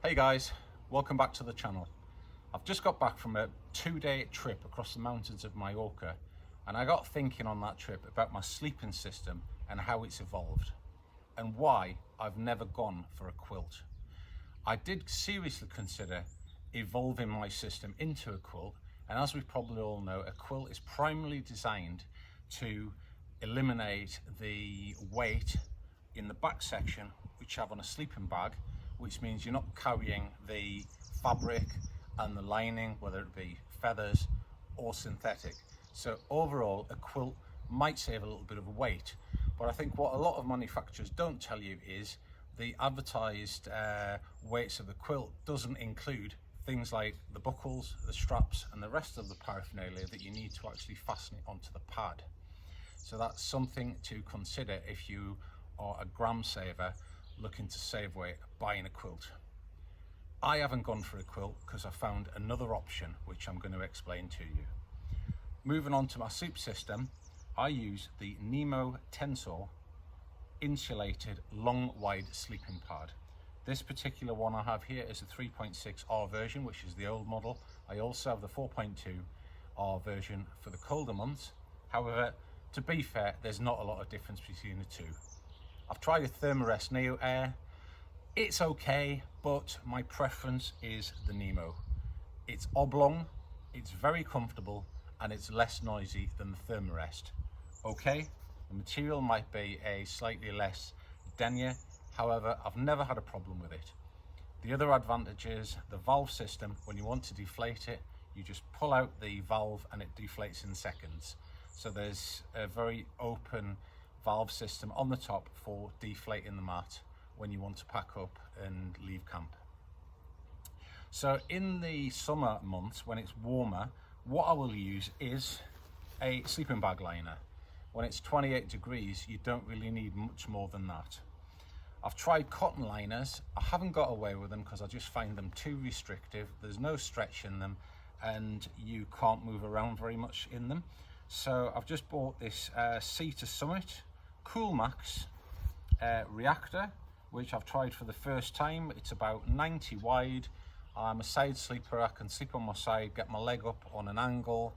Hey guys, welcome back to the channel. I've just got back from a 2-day trip across the mountains of Mallorca, and I got thinking on that trip about my sleeping system and how it's evolved and why I've never gone for a quilt. I did seriously consider evolving my system into a quilt, and as we probably all know, a quilt is primarily designed to eliminate the weight in the back section which you have on a sleeping bag, which means you're not carrying the fabric and the lining, whether it be feathers or synthetic. So overall, a quilt might save a little bit of weight, but I think what a lot of manufacturers don't tell you is the advertised weights of the quilt doesn't include things like the buckles, the straps, and the rest of the paraphernalia that you need to actually fasten it onto the pad. So that's something to consider if you are a gram saver looking to save weight buying a quilt. I haven't gone for a quilt because I found another option which I'm going to explain to you. Moving on to my sleep system, I use the Nemo Tensor insulated long wide sleeping pad. This particular one I have here is a 3.6R version, which is the old model. I also have the 4.2R version for the colder months. However, to be fair, there's not a lot of difference between the two. I've tried a Thermarest Neo Air. It's okay, but my preference is the Nemo. It's oblong, it's very comfortable, and it's less noisy than the Thermarest. Okay, the material might be a slightly less denier, however, I've never had a problem with it. The other advantage is the valve system. When you want to deflate it, you just pull out the valve and it deflates in seconds. So there's a very open valve system on the top for deflating the mat when you want to pack up and leave camp. So in the summer months when it's warmer, what I will use is a sleeping bag liner. When it's 28 degrees, you don't really need much more than that. I've tried cotton liners. I haven't got away with them because I just find them too restrictive. There's no stretch in them and you can't move around very much in them. So I've just bought this Sea to Summit Cool Max reactor, which I've tried for the first time. It's about 90 wide. I'm a side sleeper. I can sleep on my side, get my leg up on an angle.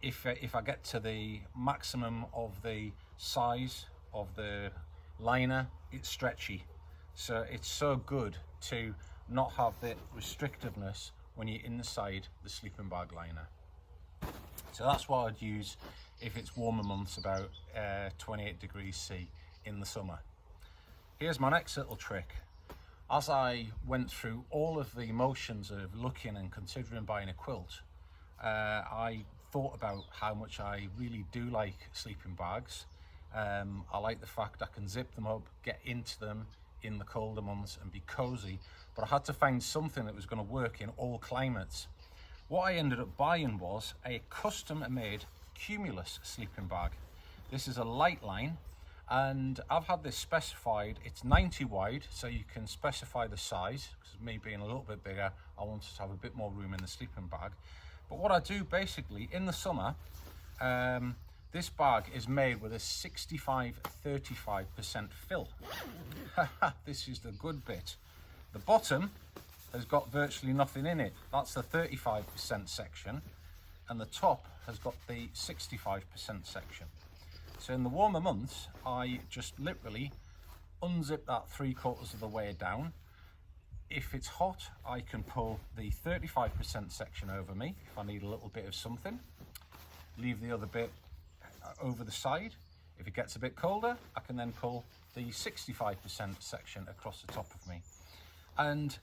If I get to the maximum of the size of the liner, it's stretchy. So it's so good to not have the restrictiveness when you're inside the sleeping bag liner. So that's what I'd use if it's warmer months, about 28 degrees C in the summer. Here's my next little trick. As I went through all of the motions of looking and considering buying a quilt, I thought about how much I really do like sleeping bags. I like the fact I can zip them up, get into them in the colder months and be cozy, but I had to find something that was going to work in all climates. What I ended up buying was a custom-made Cumulus sleeping bag. This is a light line, and I've had this specified. It's 90 wide, so you can specify the size, because me being a little bit bigger, I wanted to have a bit more room in the sleeping bag. But what I do basically in the summer, this bag is made with a 65-35% fill. This is the good bit. The bottom has got virtually nothing in it. That's the 35% section, and the top has got the 65% section. So in the warmer months, I just literally unzip that 3/4 of the way down. If it's hot, I can pull the 35% section over me if I need a little bit of something. Leave the other bit over the side. If it gets a bit colder, I can then pull the 65% section across the top of me. And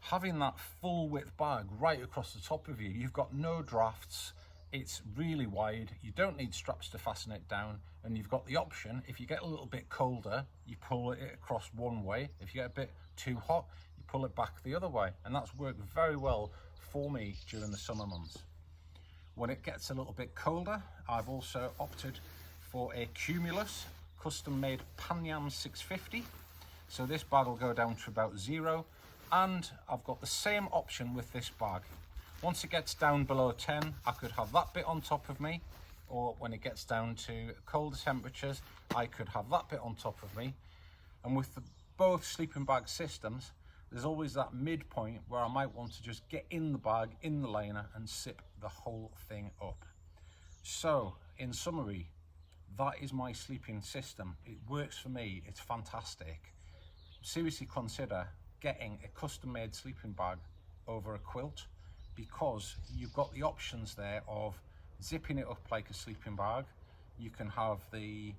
having that full width bag right across the top of you, you've got no drafts. It's really wide. You don't need straps to fasten it down, and you've got the option, if you get a little bit colder, you pull it across one way. If you get a bit too hot, you pull it back the other way, and that's worked very well for me during the summer months. When it gets a little bit colder, I've also opted for a Cumulus custom-made Panyam 650. So this bag will go down to about 0, and I've got the same option with this bag. Once it gets down below 10, I could have that bit on top of me, or when it gets down to colder temperatures, I could have that bit on top of me. And with both sleeping bag systems, there's always that midpoint where I might want to just get in the bag, in the liner, and sip the whole thing up. So in summary, that is my sleeping system. It works for me, it's fantastic. Seriously consider getting a custom made sleeping bag over a quilt, because you've got the options there of zipping it up like a sleeping bag. You can have the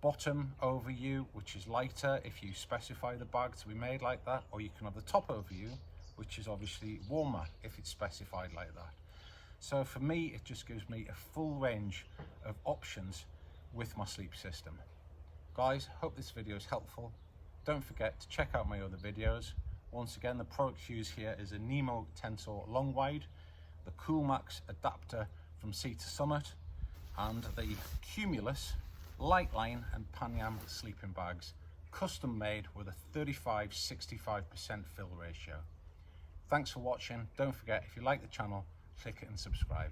bottom over you, which is lighter if you specify the bag to be made like that, or you can have the top over you, which is obviously warmer if it's specified like that. So for me, it just gives me a full range of options with my sleep system. Guys, hope this video is helpful. Don't forget to check out my other videos. Once again, the product used here is a Nemo Tensor Long Wide, the Coolmax adapter from Sea to Summit, and the Cumulus light line and Panyam sleeping bags, custom made with a 35-65% fill ratio. Thanks for watching. Don't forget, if you like the channel, click it and subscribe.